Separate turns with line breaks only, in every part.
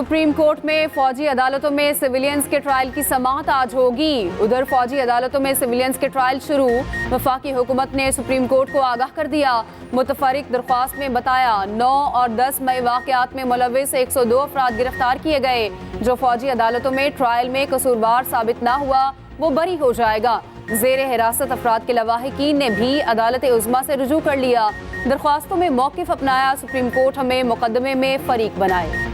Supreme court में फौजी अदालतों में सिविलियंस के ट्रायल की समाअत आज होगी। उधर फौजी अदालतों में सिविलियंस के ट्रायल शुरू। वफाकी हुकूमत ने सुप्रीम कोर्ट को आगाह कर दिया। मुतफरिक दरख्वास्त में बताया 9 और 10 मई वाक़यात में मुलविस 102 अफराद गिरफ्तार किए गए। जो फौजी अदालतों में ट्रायल में कसूरवार साबित ना हुआ वो बरी हो जाएगा। ज़ेरे हिरासत अफराद के लवाहिकीन ने भी अदालत उज़्मा से रुजू कर लिया। दरख्वास्तों में मौक़िफ़ अपनाया। सुप्रीम कोर्ट हमें मुकदमे में फरीक बनाए।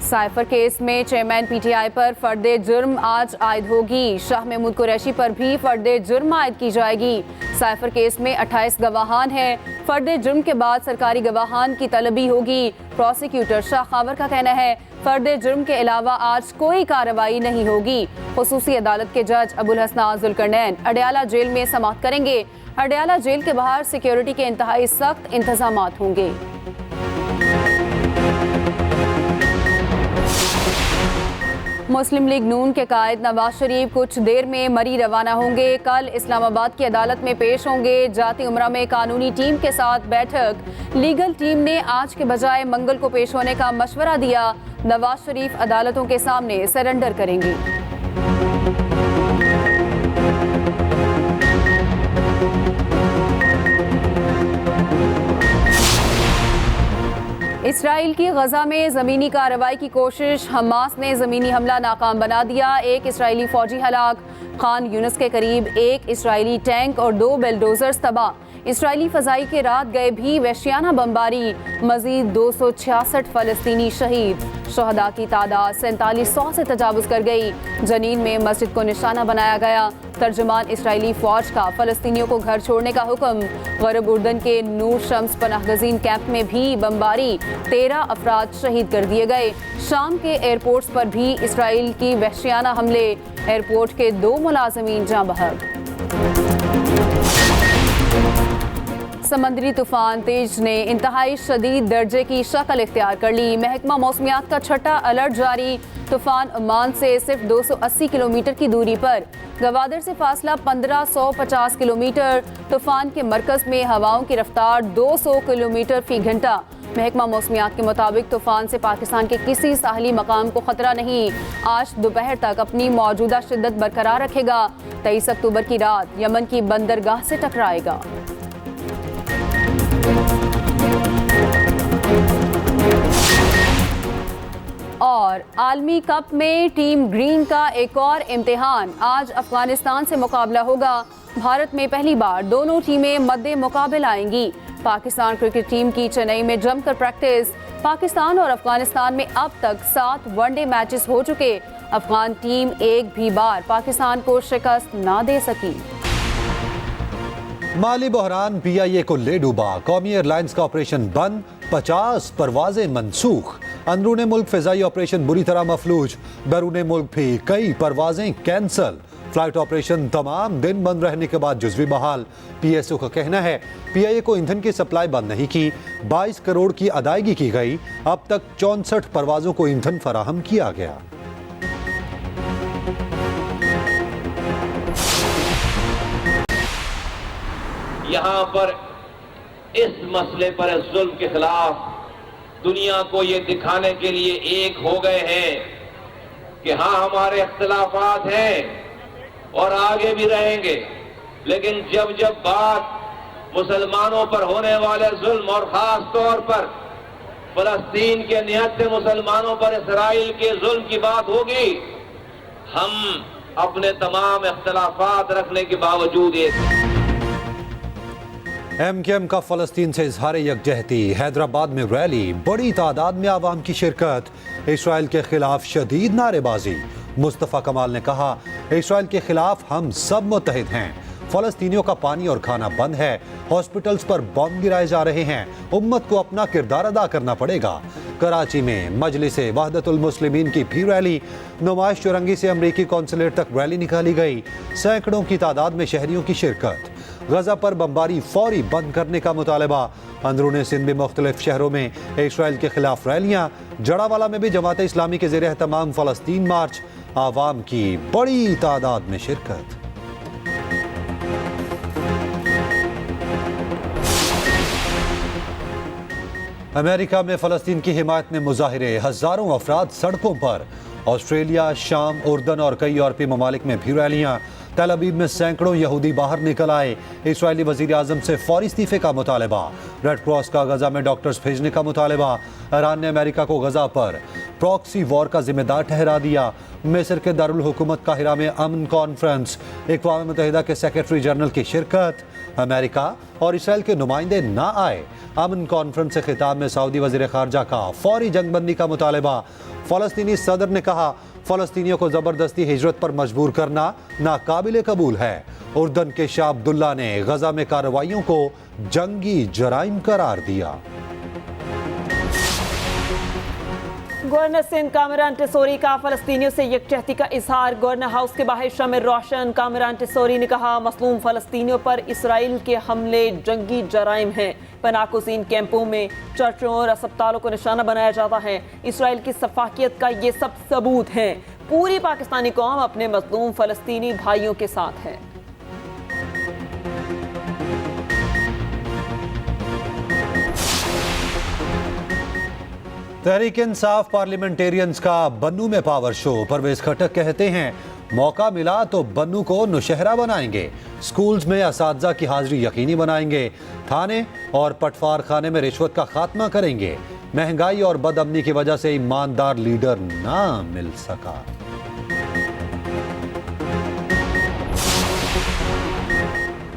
साइफर केस में चेयरमैन पीटीआई पर फर्दे जुर्म आज आयद होगी। शाह महमूद कुरैशी पर भी फर्दे जुर्म आयद की जाएगी। साइफर केस में 28 गवाहान हैं। फर्दे जुर्म के बाद सरकारी गवाहान की तलबी होगी। प्रोसिक्यूटर शाह खावर का कहना है फर्दे जुर्म के अलावा आज कोई कार्रवाई नहीं होगी। खुसूसी अदालत के जज अबुल हसन जुल्करनैन अडयाला जेल में समाअत करेंगे। अडयाला जेल के बाहर सिक्योरिटी के इंतहाई सख्त इंतजामात होंगे। मुस्लिम लीग नून के कायद नवाज शरीफ कुछ देर में मरी रवाना होंगे। कल इस्लामाबाद की अदालत में पेश होंगे। जाती उम्रा में कानूनी टीम के साथ बैठक। लीगल टीम ने आज के बजाय मंगल को पेश होने का मशवरा दिया। नवाज शरीफ अदालतों के सामने सरेंडर करेंगे। इसराइल की गजा में ज़मीनी कार्रवाई की कोशिश। हमास ने ज़मीनी हमला नाकाम बना दिया। एक इसराइली फौजी हलाक। खान यूनिस के करीब एक इसराइली टैंक और 2 बेलडोजर्स तबाह। इसराइली फ़ज़ाई के रात गए भी वहशियाना बमबारी। मज़ीद 266 फ़लस्तीनी शहीद। शहदा की तादाद 4700 से तजावुज़ कर गई। जनीन में मस्जिद को निशाना बनाया गया। तर्जुमान इसराइली फ़ौज का फ़लस्तीनियों को घर छोड़ने का हुक्म। गरब उर्दन के नूर शम्स पनाहगज़ीन कैंप में भी बमबारी। 13 अफराद शहीद कर दिए गए। शाम के एयरपोर्ट्स पर भी इसराइल की वहशियाना हमले। एयरपोर्ट के 2 मुलाज़मीन जाँ बहक। समंदरी तूफान तेज ने इंतहाई शदीद दर्जे की शक्ल इख्तियार कर ली। महकमा मौसमियात का छठा अलर्ट जारी। तूफान ओमान से सिर्फ 280 किलोमीटर की दूरी पर। गवादर से फासला 1550 किलोमीटर। तूफान के मरकज में हवाओं की रफ्तार 200 किलोमीटर फी घंटा। महकमा मौसमियात के मुताबिक तूफान से पाकिस्तान के किसी साहली मकाम को खतरा नहीं। आज दोपहर तक अपनी मौजूदा शिद्दत बरकरार रखेगा। 23 अक्टूबर की रात यमन की बंदरगाह से टकराएगा। और आलमी कप में टीम ग्रीन का एक और इम्तिहान। आज अफगानिस्तान से मुकाबला होगा। भारत में पहली बार दोनों टीमें मद्दे मुकाबले आएंगी। पाकिस्तान क्रिकेट टीम की चेन्नई में जमकर प्रैक्टिस। पाकिस्तान और अफगानिस्तान में अब तक 7 वनडे मैचेस हो चुके। अफगान टीम एक भी बार पाकिस्तान को शिकस्त ना दे सकी।
माली बहरान PIA को ले डूबा। कौमी एयरलाइंस का ऑपरेशन बंद। 50 परवाजें मनसूख। अंदरूने मुल्क फ़िज़ाई ऑपरेशन बुरी तरह मफलूज। बैरूने मुल्क भी कई परवाजें कैंसल। फ्लाइट ऑपरेशन तमाम दिन बंद रहने के बाद जुज़वी बहाल। PSO का कहना है PIA को ईंधन की सप्लाई बंद नहीं की। 22 करोड़ की अदायगी की गई। अब तक 64 परवाजों को ईंधन फराहम किया गया।
यहाँ पर इस मसले पर जुल्म के खिलाफ दुनिया को ये दिखाने के लिए एक हो गए हैं कि हाँ हमारे इख्तिलाफात हैं और आगे भी रहेंगे, लेकिन जब जब बात मुसलमानों पर होने वाले जुल्म और खास तौर पर फलस्तीन के निहत्थे मुसलमानों पर इसराइल के जुल्म की बात होगी, हम अपने तमाम इख्तिलाफात रखने के बावजूद एक
MKM का फ़लस्तीन से इजहार यकजहती। हैदराबाद में रैली। बड़ी तादाद में आवाम की शिरकत। इसराइल के खिलाफ शदीद नारेबाजी। मुस्तफ़ा कमाल ने कहा इसराइल के खिलाफ हम सब मुत्तहिद हैं। फ़लस्तीनियों का पानी और खाना बंद है। हॉस्पिटल्स पर बम गिराए जा रहे हैं। उम्मत को अपना किरदार अदा करना पड़ेगा। कराची में मजलिस वहदतुल मुस्लिमीन की भी रैली। नुमाइश चुरंगी से अमरीकी कौंसलेट तक रैली निकाली गई। सैकड़ों की तादाद में शहरियों की शिरकत। गजा पर बमबारी फौरी बंद करने का मुतालबा। अंदरूनी सिंध में मुख्तलिफ शहरों में इसराइल के खिलाफ रैलियाँ। जड़ावाला में भी जमात इस्लामी के ज़ेर एहतमाम फ़लस्तीन मार्च। आवाम की बड़ी तादाद में शिरकत। अमेरिका में फ़लस्तीन की हिमायत में मुजाहिरे, हज़ारों अफराद सड़कों पर। ऑस्ट्रेलिया, शाम, उर्दन और कई यूरोपीय ममालिक में भी रैलियाँ। तल अवीव में सैकड़ों यहूदी बाहर निकल आए। इसराइली वज़ीर आज़म से फौरी इस्तीफे का मुतालबा। रेड क्रॉस का गजा में डॉक्टर्स भेजने का मुतालबा। ईरान ने अमेरिका को गजा पर प्रॉक्सी वॉर का जिम्मेदार ठहरा दिया। मिस्र के दारुल हुकूमत काहिरा में अमन कॉन्फ्रेंस, अक़वाम मुत्तहिदा के सेक्रेटरी जनरल की शिरकत। अमेरिका और इसराइल के नुमाइंदे ना आए। अमन कॉन्फ्रेंस से खिताब में सऊदी वज़ीर ख़ारजा का फौरी जंगबंदी का मुतालबा। फ़लस्तीनी सदर ने कहा, फ़लस्तीनियों को ज़बरदस्ती हिजरत पर मजबूर करना नाकाबिले कबूल है। उर्दन के शाह अब्दुल्ला ने गजा में कार्रवाइयों को जंगी जराइम करार दिया।
गवर्नर सिंध कामरान टिसोरी का फ़लस्तीनियों से यकजहती का इजहार। गवर्नर हाउस के बाहर शम्र रोशन। कामरान टिसोरी ने कहा, मसलूम फ़लस्तीनियों पर इसराइल के हमले जंगी जराइम हैं। पनाहगज़ीन कैंपों में चर्चों और अस्पतालों को निशाना बनाया जाता है। इसराइल की सफाकियत का ये सब सबूत हैं। पूरी पाकिस्तानी कौम अपने मजलूम फ़लस्तीनी भाइयों के साथ है।
तहरीक इंसाफ पार्लियामेंटेरियंस का बन्नू में पावर शो। परवेज खटक कहते हैं, मौका मिला तो बन्नू को नौशहरा बनाएंगे। स्कूल्स में असातिज़ा की हाजिरी यकीनी बनाएंगे। थाने और पटवार खाने में रिश्वत का खात्मा करेंगे। महंगाई और बदअमनी की वजह से ईमानदार लीडर ना मिल सका।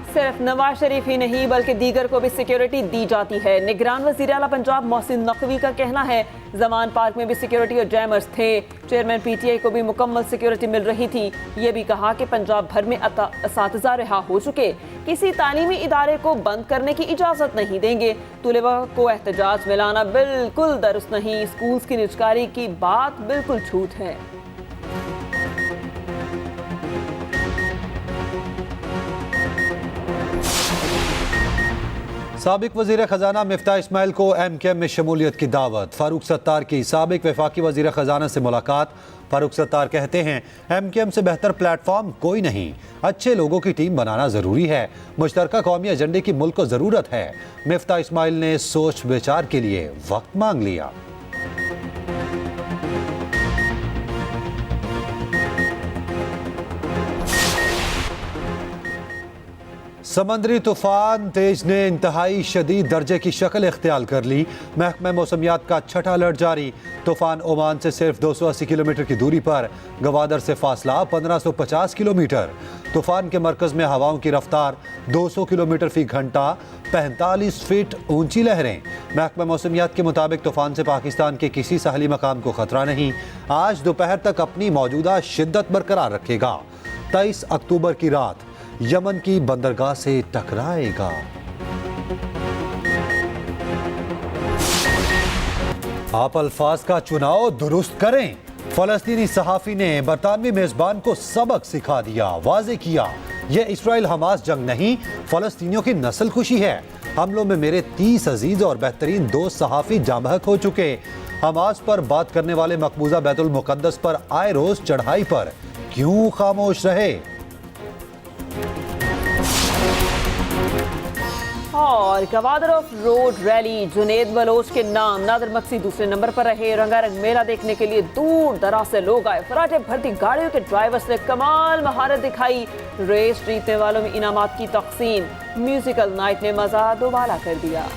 सिर्फ नवाज शरीफ ही नहीं बल्कि दीगर को भी सिक्योरिटी दी जाती है। निगरान वज़ीर आला पंजाब मोहसिन नकवी का कहना है, जमान पार्क में भी सिक्योरिटी और जैमर्स थे। चेयरमैन पीटीआई को भी मुकम्मल सिक्योरिटी मिल रही थी। ये भी कहा कि पंजाब भर में असातिज़ा रिहा हो चुके, किसी तालीमी इदारे को बंद करने की इजाज़त नहीं देंगे। तुलबा को एहतजाज में लाना बिल्कुल दुरुस्त नहीं। स्कूल्स की निजकारी की बात बिल्कुल झूठ है।
साबिक वज़ीर ख़जाना मिफ्ता इस्माइल को MKM में शमूलियत की दावत। फारूक सत्तार की साबिक वफाकी वज़ीर ख़जाना से मुलाकात। फारूक सत्तार कहते हैं, MKM से बेहतर प्लेटफॉर्म कोई नहीं। अच्छे लोगों की टीम बनाना ज़रूरी है। मुश्तरका कौमी एजेंडे की मुल्क को ज़रूरत है। मिफ्ता इस्माइल ने सोच विचार के लिए वक्त मांग लिया। समंदरी तूफान तेज ने इंतहाई शदीद दर्जे की शक्ल इख्तियार कर ली। महकमा मौसमियात का छठा अलर्ट जारी। तूफान ओमान से सिर्फ 280 किलोमीटर की दूरी पर, गवादर से फासला 1550 किलोमीटर। तूफान के मरकज में हवाओं की रफ्तार 200 किलोमीटर फी घंटा, 45 फीट ऊंची लहरें। महकमा मौसमियात के मुताबिक तूफान से पाकिस्तान के किसी साहली मकाम को खतरा नहीं। आज दोपहर तक अपनी मौजूदा शिद्दत बरकरार रखेगा। 23 अक्टूबर की रात यमन की बंदरगाह से टकराएगा। आप अल्फाज का चुनाव दुरुस्त करें। फलस्तीनी सहाफी ने बरतानवी मेजबान को सबक सिखा दिया। वाजे किया, यह इसराइल हमास जंग नहीं, फलस्तीनियों की नस्ल खुशी है। हमलों में मेरे 30 अजीज और बेहतरीन दोस्त सहाफी जामहक हो चुके। हमास पर बात करने वाले मकबूजा बैतुल मुकद्दस पर आए रोज चढ़ाई पर क्यों खामोश रहे।
और Gwadar off road rally Junaid Baloch के नाम। नादिर मक्सी दूसरे नंबर पर रहे। रंगारंग मेला देखने के लिए दूर दराज से लोग आए। फराटे भरती गाड़ियों के ड्राइवर्स ने कमाल महारत दिखाई। रेस जीतने वालों में इनामात की तकसीम। म्यूजिकल नाइट ने मजा दोबारा कर दिया।